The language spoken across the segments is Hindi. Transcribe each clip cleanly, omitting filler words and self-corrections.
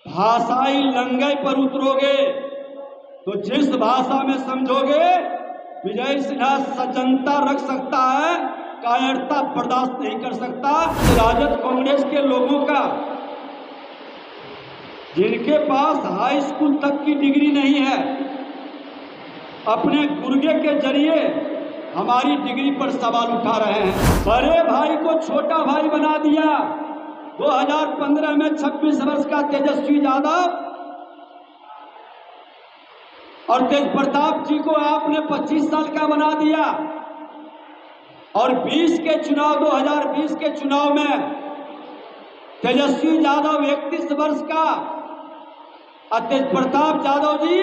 भाषाई लंगई पर उतरोगे तो जिस भाषा में समझोगे विजय सिन्हा सज्जनता रख सकता है, कायरता बर्दाश्त नहीं कर सकता। राजद कांग्रेस के लोगों का जिनके पास हाई स्कूल तक की डिग्री नहीं है, अपने गुर्गे के जरिए हमारी डिग्री पर सवाल उठा रहे हैं। बड़े भाई को छोटा भाई बना दिया। 2015 में 26 वर्ष का तेजस्वी यादव और तेज प्रताप जी को आपने 25 साल का बना दिया और 2020 के चुनाव में तेजस्वी यादव 31 वर्ष का और तेज प्रताप यादव जी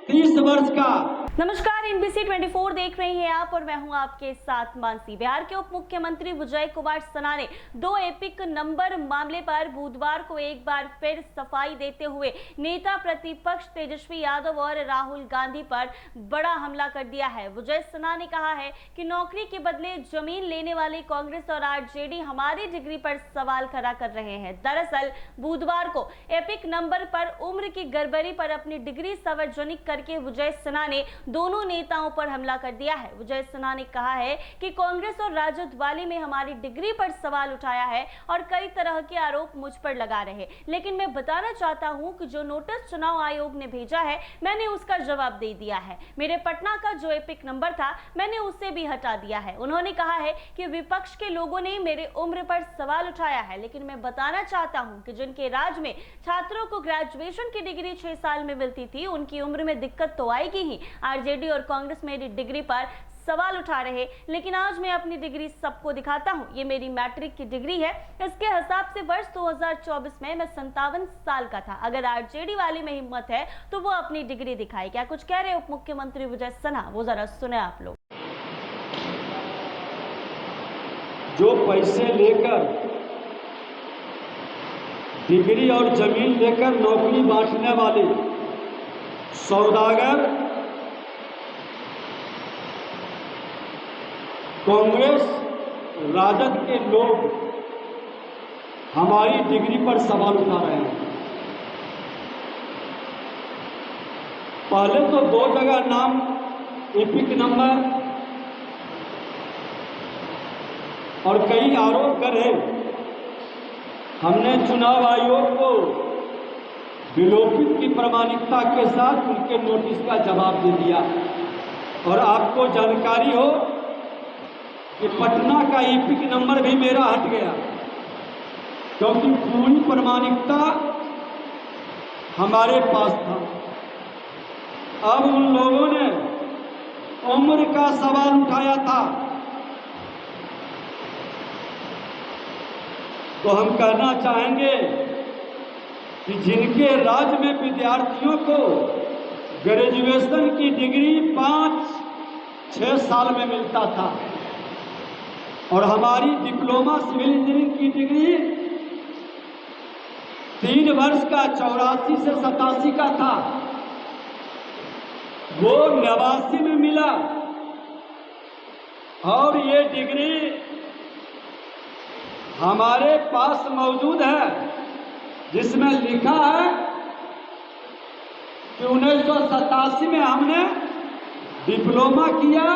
30 वर्ष का। नमस्कार, NBC 24 देख रहे हैं आप और मैं हूं आपके साथ मानसी। बिहार के उप मुख्यमंत्री विजय कुमार सना ने 2 एपिक नंबर मामले पर बुधवार को एक बार फिर सफाई देते हुए नेता प्रतिपक्ष तेजस्वी यादव और राहुल गांधी पर बड़ा हमला कर दिया है। विजय सना ने कहा है कि नौकरी के बदले जमीन लेने वाली कांग्रेस और आरजेडी हमारी डिग्री पर सवाल खड़ा कर रहे हैं। दरअसल बुधवार को एपिक नंबर पर उम्र की गड़बड़ी पर अपनी डिग्री सार्वजनिक करके विजय सना ने दोनों नेताओं पर हमला कर दिया है। विजय सना ने कहा है कि कांग्रेस और राजद वाले में हमारी डिग्री पर सवाल उठाया है और कई तरह के आरोप मुझ पर लगा रहे, लेकिन मैं बताना चाहता हूं कि जो नोटिस चुनाव आयोग ने भेजा है मैंने उसका जवाब दे दिया है। मेरे पटना का जो एपिक नंबर था मैंने उसे भी हटा दिया है। उन्होंने कहा है कि विपक्ष के लोगों ने मेरे उम्र पर सवाल उठाया है, लेकिन मैं बताना चाहता हूं कि जिनके राज में छात्रों को ग्रेजुएशन की डिग्री 6 साल में मिलती थी उनकी उम्र में दिक्कत तो आएगी ही। आरजेडी और कांग्रेस मेरी डिग्री पर सवाल उठा रहे, लेकिन आज मैं अपनी डिग्री सबको दिखाता हूं। ये मेरी मैट्रिक की डिग्री है। इसके हिसाब से वर्ष 2024 में मैं 57 साल का था। अगर आरजेडी वाले में हिम्मत है तो वो अपनी डिग्री दिखाए। क्या कुछ कह रहे उप मुख्यमंत्री विजय सिन्हा, वो जरा सुने आप लोग। जो पैसे लेकर डिग्री और जमीन लेकर नौकरी बांटने वाले सौदागर कांग्रेस राजद के लोग हमारी डिग्री पर सवाल उठा रहे हैं। पहले तो 2 जगह नाम एपिक नंबर और कई आरोप करे। हमने चुनाव आयोग को विलोपित की प्रामाणिकता के साथ उनके नोटिस का जवाब दे दिया। और आपको जानकारी हो कि पटना का एपिक नंबर भी मेरा हट गया, क्योंकि पूरी प्रामाणिकता हमारे पास था। अब उन लोगों ने उम्र का सवाल उठाया था, तो हम कहना चाहेंगे कि जिनके राज्य में विद्यार्थियों को ग्रेजुएशन की डिग्री 5-6 साल में मिलता था और हमारी डिप्लोमा सिविल इंजीनियरिंग की डिग्री 3 वर्ष का 84 से 87 का था, वो 89 में मिला। और ये डिग्री हमारे पास मौजूद है, जिसमें लिखा है कि 1987 में हमने डिप्लोमा किया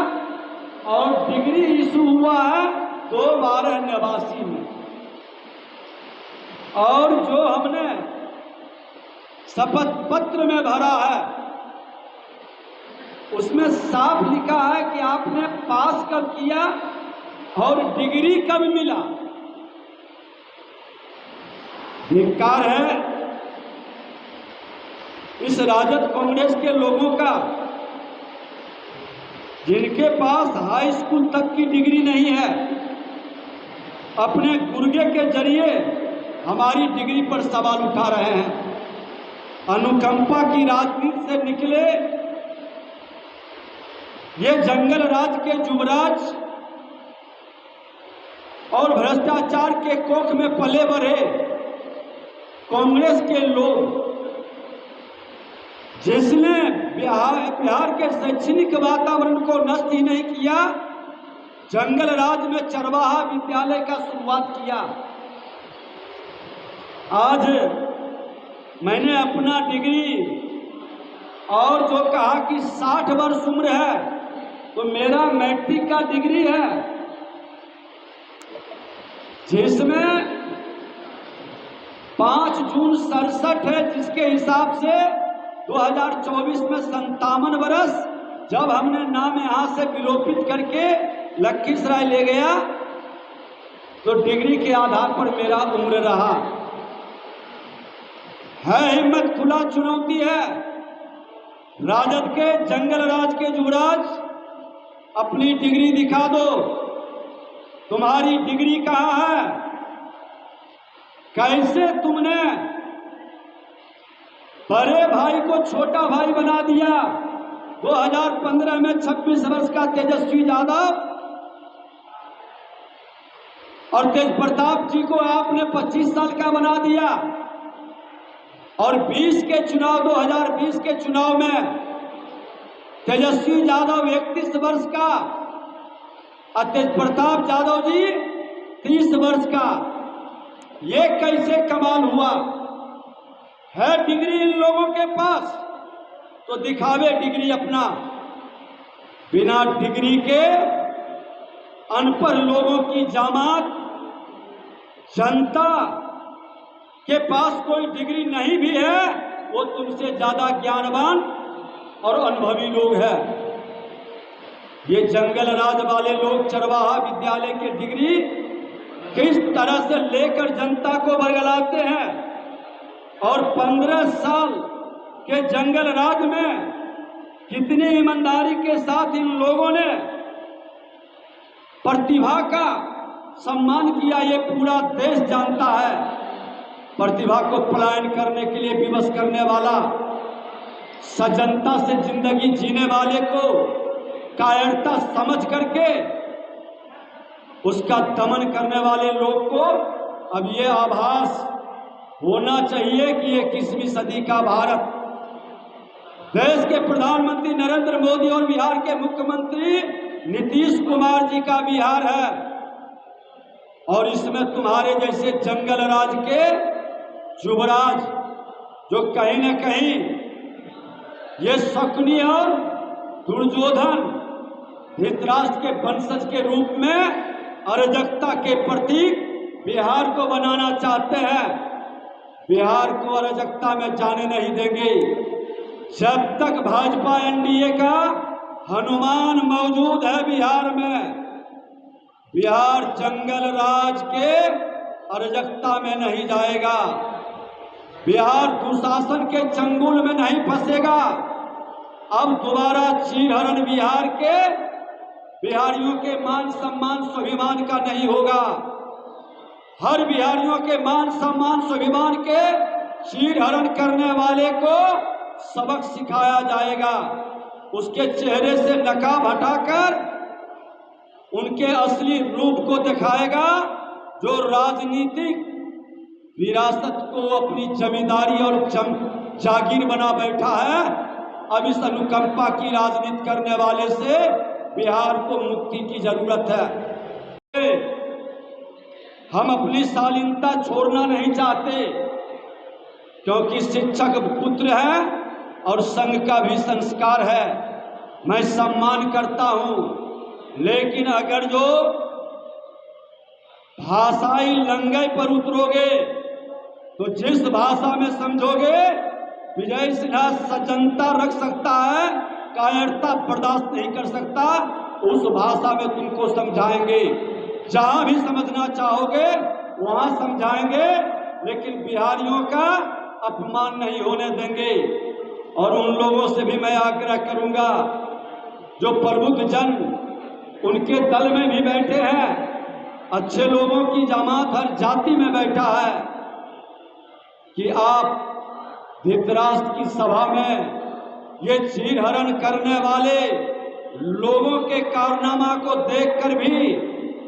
और डिग्री इशू हुआ है 2/12/89 में। और जो हमने शपथ पत्र में भरा है उसमें साफ लिखा है कि आपने पास कब किया और डिग्री कब मिला। धिक्कार है इस राजद कांग्रेस के लोगों का, जिनके पास हाई स्कूल तक की डिग्री नहीं है, अपने गुर्गे के जरिए हमारी डिग्री पर सवाल उठा रहे हैं। अनुकंपा की राजनीति से निकले ये जंगल राज के युवराज और भ्रष्टाचार के कोख में पले बढ़े कांग्रेस के लोग, जिसने बिहार के शैक्षणिक वातावरण को नष्ट ही नहीं किया, जंगल राज में चरवाहा विद्यालय का शुरुआत किया। आज मैंने अपना डिग्री और जो कहा कि 60 वर्ष उम्र है, तो मेरा मैट्रिक का डिग्री है, जिसमें 5 जून 67 है, जिसके हिसाब से 2024 में 57 वर्ष, जब हमने नाम यहां से विलोपित करके लखीसराय ले गया, तो डिग्री के आधार पर मेरा उम्र रहा है। हिम्मत, खुला चुनौती है। राजद के, जंगल राज के युवराज, अपनी डिग्री दिखा दो। तुम्हारी डिग्री कहां है? कैसे तुमने बड़े भाई को छोटा भाई बना दिया? 2015 में 26 वर्ष का तेजस्वी यादव और तेज प्रताप जी को आपने 25 साल का बना दिया, और 2020 के चुनाव में तेजस्वी यादव 31 वर्ष का और तेज प्रताप यादव जी 30 वर्ष का। ये कैसे कमाल हुआ? है डिग्री इन लोगों के पास, तो दिखावे डिग्री अपना। बिना डिग्री के अनपढ़ लोगों की जमात, जनता के पास कोई डिग्री नहीं भी है, वो तुमसे ज्यादा ज्ञानवान और अनुभवी लोग हैं। ये जंगल राज वाले लोग चरवाहा विद्यालय के डिग्री किस तरह से लेकर जनता को बरगलाते हैं, और 15 साल के जंगल राज में कितनी ईमानदारी के साथ इन लोगों ने प्रतिभा का सम्मान किया, ये पूरा देश जानता है। प्रतिभा को पलायन करने के लिए विवश करने वाला, सजनता से जिंदगी जीने वाले को कायरता समझ करके उसका दमन करने वाले लोग को अब ये आभास होना चाहिए कि ये 21वीं सदी का भारत, देश के प्रधानमंत्री नरेंद्र मोदी और बिहार के मुख्यमंत्री नीतीश कुमार जी का बिहार है। और इसमें तुम्हारे जैसे जंगल राज के युवराज, जो कहीं न कहीं ये शकुनी और दुर्योधन धृतराष्ट्र के वंशज के रूप में अराजकता के प्रतीक बिहार को बनाना चाहते हैं। बिहार को अराजकता में जाने नहीं देंगे। जब तक भाजपा एनडीए का हनुमान मौजूद है बिहार में, बिहार जंगल राज के अराजकता में नहीं जाएगा। बिहार दुशासन के चंगुल में नहीं फंसेगा। अब दोबारा चीरहरण बिहार के बिहारियों के मान सम्मान स्वाभिमान का नहीं होगा। हर बिहारियों के मान सम्मान स्वाभिमान के चीरहरण करने वाले को सबक सिखाया जाएगा। उसके चेहरे से नकाब हटाकर उनके असली रूप को दिखाएगा, जो राजनीतिक विरासत को अपनी जमींदारी और जागीर बना बैठा है। अब इस अनुकंपा की राजनीति करने वाले से बिहार को मुक्ति की जरूरत है। हम अपनी शालीनता छोड़ना नहीं चाहते, क्योंकि शिक्षक पुत्र है और संघ का भी संस्कार है। मैं सम्मान करता हूं, लेकिन अगर जो भाषाई लंगाई पर उतरोगे, तो जिस भाषा में समझोगे विजय सिन्हा सजनता रख सकता है, कायरता बर्दाश्त नहीं कर सकता, उस भाषा में तुमको समझाएंगे। जहां भी समझना चाहोगे वहां समझाएंगे, लेकिन बिहारियों का अपमान नहीं होने देंगे। और उन लोगों से भी मैं आग्रह करूंगा जो प्रबुद्ध जन उनके दल में भी बैठे हैं, अच्छे लोगों की जमात हर जाति में बैठा है, कि आप धृतराष्ट्र की सभा में ये चीरहरण करने वाले लोगों के कारनामा को देखकर भी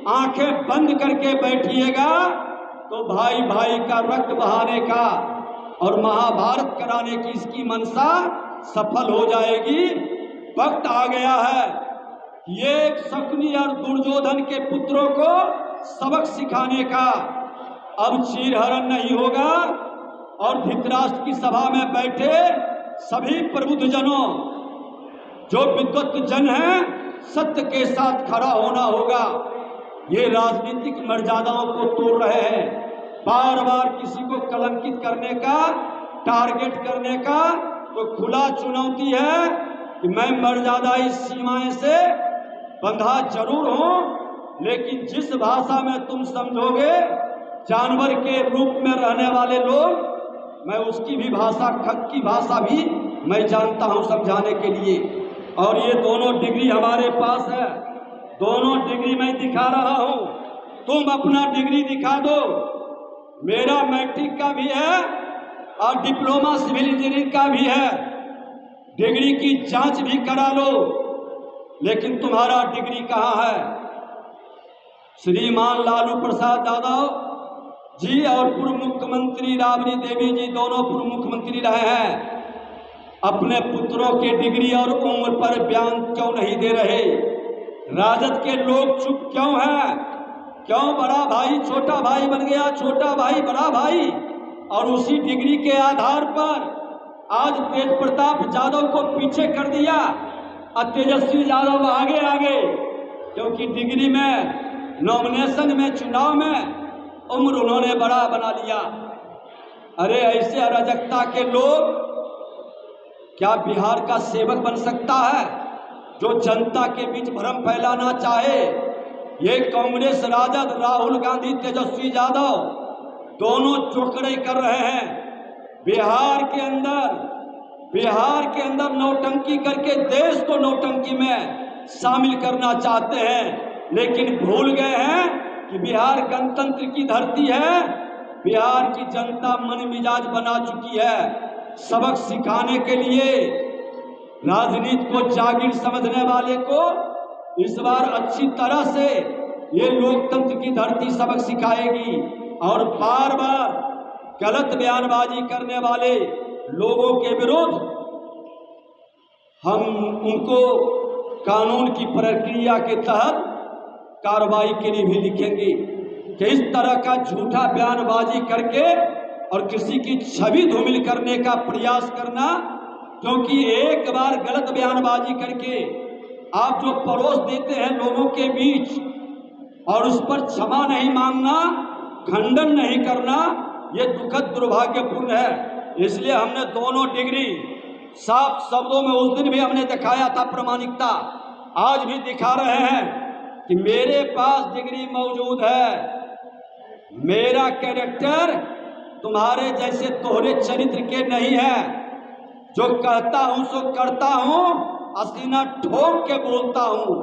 आंखें बंद करके बैठिएगा, तो भाई भाई का रक्त बहाने का और महाभारत कराने की इसकी मंशा सफल हो जाएगी। वक्त आ गया है ये शकुनी और दुर्योधन के पुत्रों को सबक सिखाने का। अब चीरहरण नहीं होगा, और धृतराष्ट्र की सभा में बैठे सभी प्रबुद्धजनों, जो विद्वत जन हैं, सत्य के साथ खड़ा होना होगा। ये राजनीतिक मर्यादाओं को तोड़ रहे हैं, बार बार किसी को कलंकित करने का, टारगेट करने का तो खुला चुनौती है कि मैं मर्यादाई सीमाएं से बंधा जरूर हूं, लेकिन जिस भाषा में तुम समझोगे जानवर के रूप में रहने वाले लोग, मैं उसकी भी भाषा, ठग की भाषा भी मैं जानता हूं समझाने के लिए। और ये दोनों डिग्री हमारे पास है, दोनों डिग्री मैं दिखा रहा हूं, तुम अपना डिग्री दिखा दो। मेरा मैट्रिक का भी है और डिप्लोमा सिविल इंजीनियरिंग का भी है, डिग्री की जांच भी करा लो, लेकिन तुम्हारा डिग्री कहाँ है? श्रीमान लालू प्रसाद यादव जी और पूर्व मुख्यमंत्री राबड़ी देवी जी दोनों पूर्व मुख्यमंत्री रहे हैं, अपने पुत्रों के डिग्री और उम्र पर बयान क्यों नहीं दे रहे? राजद के लोग चुप क्यों हैं? क्यों बड़ा भाई छोटा भाई बन गया, छोटा भाई बड़ा भाई, और उसी डिग्री के आधार पर आज तेज प्रताप यादव को पीछे कर दिया और तेजस्वी यादव आगे आगे, क्योंकि डिग्री में, नॉमिनेशन में, चुनाव में उम्र उन्होंने बड़ा बना लिया। अरे ऐसे अराजकता के लोग क्या बिहार का सेवक बन सकता है? जो जनता के बीच भ्रम फैलाना चाहे, ये कांग्रेस, राजद, राहुल गांधी, तेजस्वी यादव दोनों चोकड़े कर रहे हैं। बिहार के अंदर नौटंकी करके देश को नौटंकी में शामिल करना चाहते हैं, लेकिन भूल गए हैं कि बिहार गणतंत्र की धरती है। बिहार की जनता मन मिजाज बना चुकी है। सबक सिखाने के लिए राजनीति को जागीर समझने वाले को इस बार अच्छी तरह से ये लोकतंत्र की धरती सबक सिखाएगी, और बार बार गलत बयानबाजी करने वाले लोगों के विरुद्ध हम उनको कानून की प्रक्रिया के तहत कार्रवाई के लिए भी लिखेंगे कि इस तरह का झूठा बयानबाजी करके और किसी की छवि धूमिल करने का प्रयास करना, क्योंकि एक बार गलत बयानबाजी करके आप जो परोस देते हैं लोगों के बीच और उस पर क्षमा नहीं मांगना, खंडन नहीं करना, ये दुखद दुर्भाग्यपूर्ण है। इसलिए हमने दोनों डिग्री साफ शब्दों में उस दिन भी हमने दिखाया था प्रामाणिकता, आज भी दिखा रहे हैं कि मेरे पास डिग्री मौजूद है। मेरा कैरेक्टर तुम्हारे जैसे दोहरे चरित्र के नहीं है। जो कहता हूं सो करता हूं, असीना ठोक के बोलता हूं।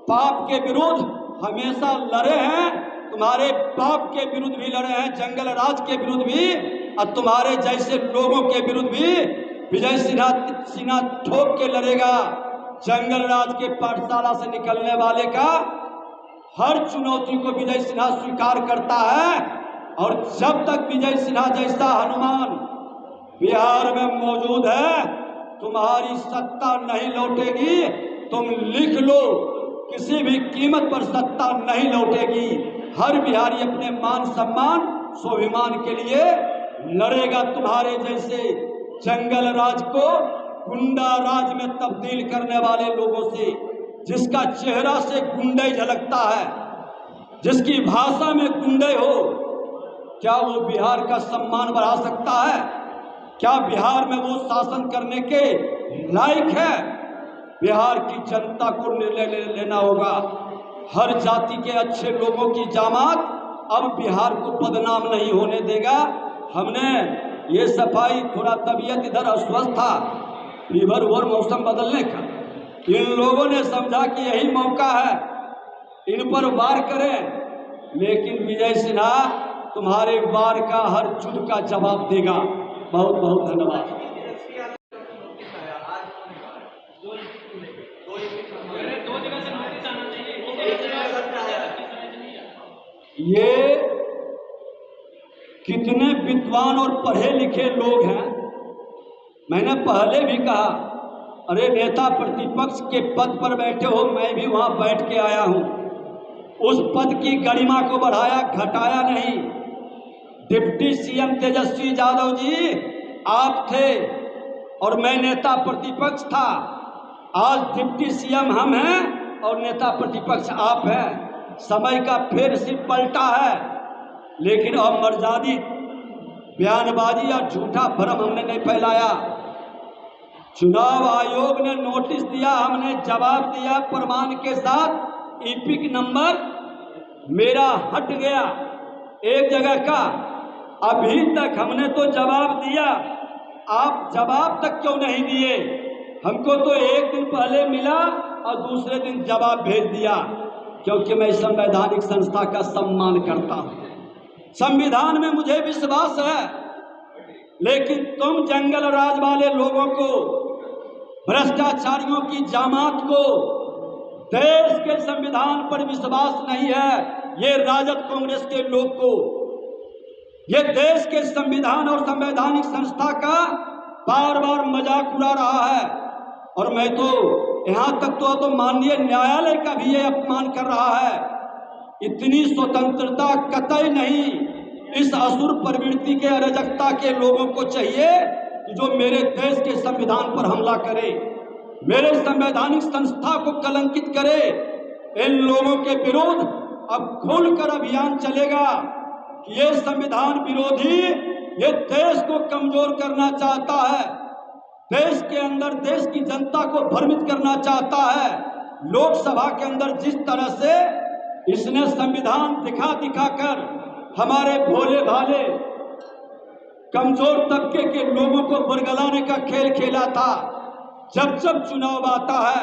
पाप के विरुद्ध हमेशा लड़े हैं, तुम्हारे बाप के विरुद्ध भी लड़े हैं, जंगल राज के विरुद्ध भी, और तुम्हारे जैसे लोगों के विरुद्ध भी विजय सिन्हा ठोक के लड़ेगा। जंगल राज के पाठशाला से निकलने वाले का हर चुनौती को विजय सिन्हा स्वीकार करता है, और जब तक विजय सिन्हा जैसा हनुमान बिहार में मौजूद है, तुम्हारी सत्ता नहीं लौटेगी। तुम लिख लो, किसी भी कीमत पर सत्ता नहीं लौटेगी। हर बिहारी अपने मान सम्मान स्वाभिमान के लिए लड़ेगा तुम्हारे जैसे जंगल राज को गुंडा राज में तब्दील करने वाले लोगों से, जिसका चेहरा से गुंडे झलकता है, जिसकी भाषा में गुंडे हो। क्या वो बिहार का सम्मान बढ़ा सकता है? क्या बिहार में वो शासन करने के लायक है? बिहार की जनता को निर्णय लेना होगा। हर जाति के अच्छे लोगों की जामात अब बिहार को बदनाम नहीं होने देगा। हमने ये सफाई, थोड़ा तबीयत इधर अस्वस्थ था, फीवर और मौसम बदलने का, इन लोगों ने समझा कि यही मौका है, इन पर वार करें, लेकिन विजय सिन्हा तुम्हारे वार का हर युद्ध का जवाब देगा। बहुत बहुत धन्यवाद। ये कितने विद्वान और पढ़े लिखे लोग हैं। मैंने पहले भी कहा, अरे नेता प्रतिपक्ष के पद पर बैठे हो, मैं भी वहां बैठ के आया हूं। उस पद की गरिमा को बढ़ाया, घटाया नहीं। डिप्टी सीएम तेजस्वी यादव जी आप थे और मैं नेता प्रतिपक्ष था। आज डिप्टी सीएम हम हैं और नेता प्रतिपक्ष आप हैं। समय का फेर से पलटा है, लेकिन अब मर्यादित बयानबाजी और झूठा भ्रम हमने नहीं फैलाया। चुनाव आयोग ने नोटिस दिया, हमने जवाब दिया प्रमाण के साथ। ईपिक नंबर मेरा हट गया एक जगह का, अभी तक हमने तो जवाब दिया, आप जवाब तक क्यों नहीं दिए? हमको तो एक दिन पहले मिला और दूसरे दिन जवाब भेज दिया, क्योंकि मैं संवैधानिक संस्था का सम्मान करता हूं। संविधान में मुझे विश्वास है, लेकिन तुम जंगल राज वाले लोगों को, भ्रष्टाचारियों की जमात को देश के संविधान पर विश्वास नहीं है। ये राजद कांग्रेस के लोग को ये देश के संविधान और संवैधानिक संस्था का बार बार मजाक उड़ा रहा है। और मैं तो यहाँ तक तो माननीय न्यायालय का भी ये अपमान कर रहा है। इतनी स्वतंत्रता कतई नहीं। इस असुर प्रवृत्ति के अराजकता के लोगों को चाहिए कि जो मेरे देश के संविधान पर हमला करे, मेरे संवैधानिक संस्था को कलंकित करे। इन लोगों के विरुद्ध अब खुलकर अभियान चलेगा कि ये संविधान विरोधी ये देश को कमजोर करना चाहता है, देश के अंदर देश की जनता को भ्रमित करना चाहता है। लोकसभा के अंदर जिस तरह से इसने संविधान दिखा दिखा कर हमारे भोले भाले कमजोर तबके के लोगों को बरगलाने का खेल खेला था, जब जब चुनाव आता है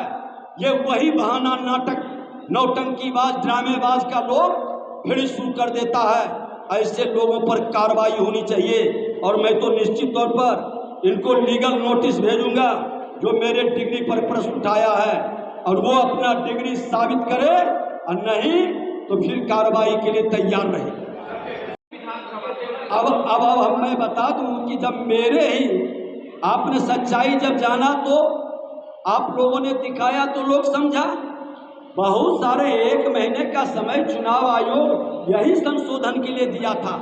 ये वही बहाना, नाटक, नौटंकीबाज, ड्रामेबाज का लोग फिर शुरू कर देता है। ऐसे लोगों पर कार्रवाई होनी चाहिए और मैं तो निश्चित तौर पर इनको लीगल नोटिस भेजूंगा जो मेरे डिग्री पर प्रश्न उठाया है, और वो अपना डिग्री साबित करे, और नहीं तो फिर कार्रवाई के लिए तैयार रहे। अब मैं बता दूं कि जब मेरे ही आपने सच्चाई जब जाना तो आप लोगों ने दिखाया तो लोग समझा। बहुत सारे 1 महीने का समय चुनाव आयोग यही संशोधन के लिए दिया था।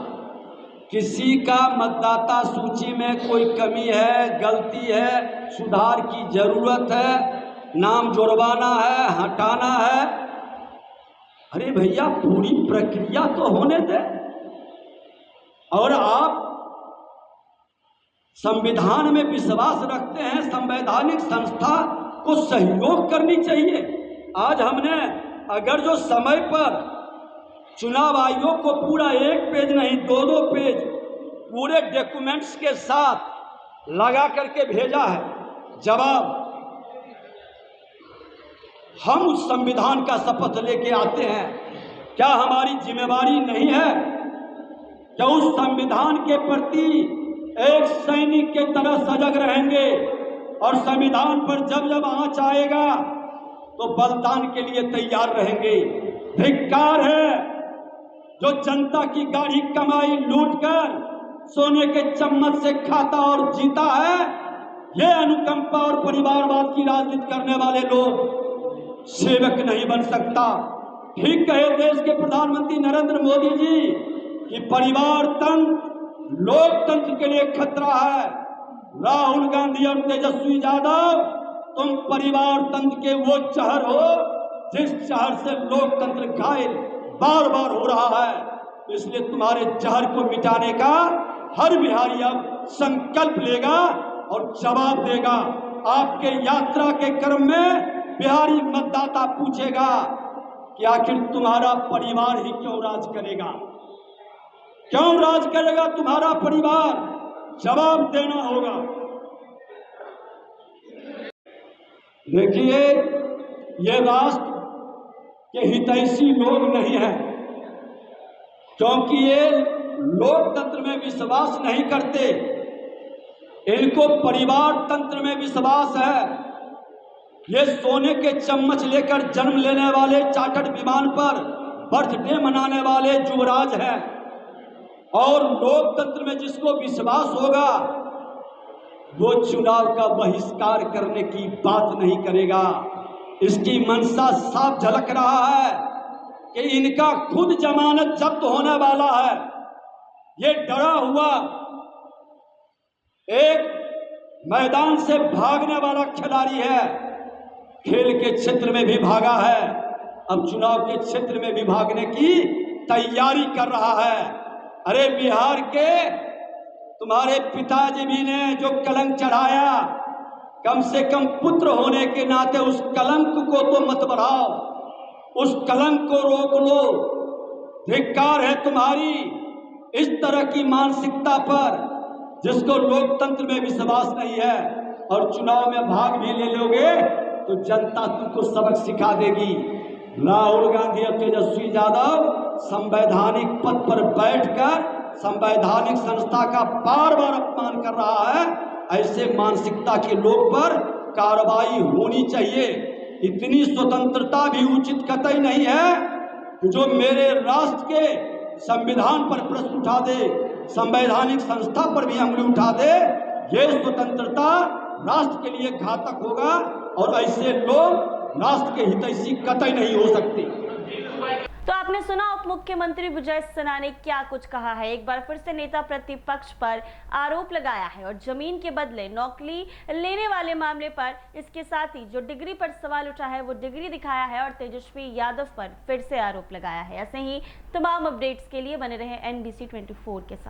किसी का मतदाता सूची में कोई कमी है, गलती है, सुधार की जरूरत है, नाम जुड़वाना है, हटाना है, अरे भैया पूरी प्रक्रिया तो होने दे। और आप संविधान में विश्वास रखते हैं, संवैधानिक संस्था को सहयोग करनी चाहिए। आज हमने अगर जो समय पर चुनाव आयोग को पूरा 1 पेज नहीं 2-2 पेज पूरे डॉक्यूमेंट्स के साथ लगा करके भेजा है जवाब, हम उस संविधान का शपथ लेके आते हैं। क्या हमारी जिम्मेवारी नहीं है कि उस संविधान के प्रति एक सैनिक के तरह सजग रहेंगे और संविधान पर जब जब आंच आएगा तो बलिदान के लिए तैयार रहेंगे। धिक्कार है जो जनता की गाढ़ी कमाई लूटकर सोने के चम्मच से खाता और जीता है। ये अनुकंपा और परिवारवाद की राजनीति करने वाले लोग सेवक नहीं बन सकता। ठीक कहे देश के प्रधानमंत्री नरेंद्र मोदी जी कि परिवार तंत्र लोकतंत्र के लिए खतरा है। राहुल गांधी और तेजस्वी यादव, तुम परिवार तंत्र के वो जहर हो जिस जहर से लोकतंत्र घायल बार बार हो रहा है। इसलिए तुम्हारे जहर को मिटाने का हर बिहारी अब संकल्प लेगा और जवाब देगा। आपके यात्रा के क्रम में बिहारी मतदाता पूछेगा कि आखिर तुम्हारा परिवार ही क्यों राज करेगा, क्यों राज करेगा तुम्हारा परिवार? जवाब देना होगा। देखिए, ये राष्ट्र के हितैषी लोग नहीं है, क्योंकि ये लोकतंत्र में विश्वास नहीं करते। इनको परिवार तंत्र में विश्वास है। ये सोने के चम्मच लेकर जन्म लेने वाले चार्टर्ड विमान पर बर्थडे मनाने वाले युवराज हैं। और लोकतंत्र में जिसको विश्वास होगा वो चुनाव का बहिष्कार करने की बात नहीं करेगा। इसकी मंशा साफ झलक रहा है कि इनका खुद जमानत जब्त होने वाला है। ये डरा हुआ एक मैदान से भागने वाला खिलाड़ी है। खेल के क्षेत्र में भी भागा है, अब चुनाव के क्षेत्र में भी भागने की तैयारी कर रहा है। अरे बिहार के तुम्हारे पिताजी भी ने जो कलंक चढ़ाया, कम से कम पुत्र होने के नाते उस कलंक को तो मत बढ़ाओ, उस कलंक को रोक लो। धिक्कार है तुम्हारी इस तरह की मानसिकता पर, जिसको लोकतंत्र में विश्वास नहीं है, और चुनाव में भाग भी ले लोगे तो जनता तुमको सबक सिखा देगी। राहुल गांधी और तेजस्वी यादव संवैधानिक पद पर बैठकर संवैधानिक संस्था का बार बार अपमान कर रहा है। ऐसे मानसिकता के लोग पर कार्रवाई होनी चाहिए। इतनी स्वतंत्रता भी उचित कतई नहीं है कि जो मेरे राष्ट्र के संविधान पर प्रश्न उठा दे, संवैधानिक संस्था पर भी अंगुली उठा दे। ये स्वतंत्रता राष्ट्र के लिए घातक होगा और ऐसे लोग राष्ट्र के हितैषी कतई नहीं हो सकते। तो आपने सुना उप मुख्यमंत्री विजय सिन्हा ने क्या कुछ कहा है। एक बार फिर से नेता प्रतिपक्ष पर आरोप लगाया है और जमीन के बदले नौकरी लेने वाले मामले पर, इसके साथ ही जो डिग्री पर सवाल उठा है वो डिग्री दिखाया है और तेजस्वी यादव पर फिर से आरोप लगाया है। ऐसे ही तमाम अपडेट्स के लिए बने रहे NBC 24 के साथ।